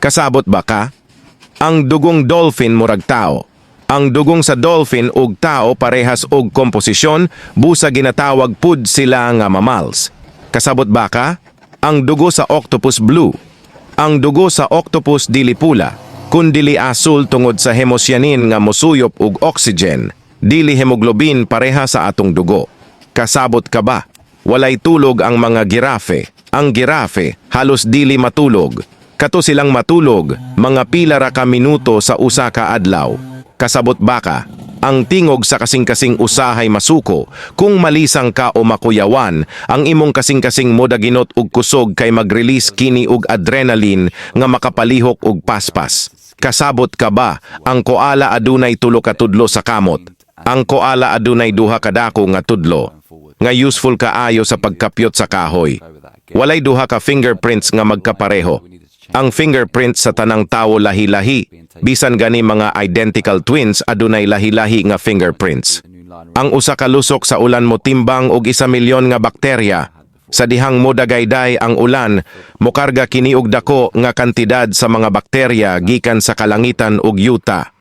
Kasabot ba ka? Ang dugong dolphin murag tao. Ang dugong sa dolphin ug tao parehas og komposisyon, busa ginatawag pud sila nga mammals. Kasabot ba ka? Ang dugo sa octopus blue. Ang dugo sa octopus dili pula, kundili asul tungod sa hemosyanin nga mosuyop og oxygen, dili hemoglobin pareha sa atong dugo. Kasabot ka ba? Walay tulog ang mga girafe. Ang girafe halos dili matulog. Kato silang matulog, mga pila ra ka minuto sa usa ka adlaw. Kasabot ba ka? Ang tingog sa kasing-kasing usahay masuko, kung malisang ka o makuyawan, ang imong kasing-kasing modaginot ug kusog kay mag-release kini og adrenaline nga makapalihok og paspas. Kasabot ka ba? Ang koala adunay tulo ka tudlo sa kamot. Ang koala adunay duha ka dako nga tudlo, nga useful kaayo sa pagkapyot sa kahoy. Walay duha ka fingerprints nga magkapareho. Ang fingerprint sa tanang tawo lahi-lahi, bisan gani mga identical twins adunay lahi-lahi nga fingerprints. Ang usa ka lusok sa ulan mo timbang og 1,000,000 nga bakterya. Sa dihang modagayday ang ulan, mokarga kini og dako nga kantidad sa mga bakterya gikan sa kalangitan ug yuta.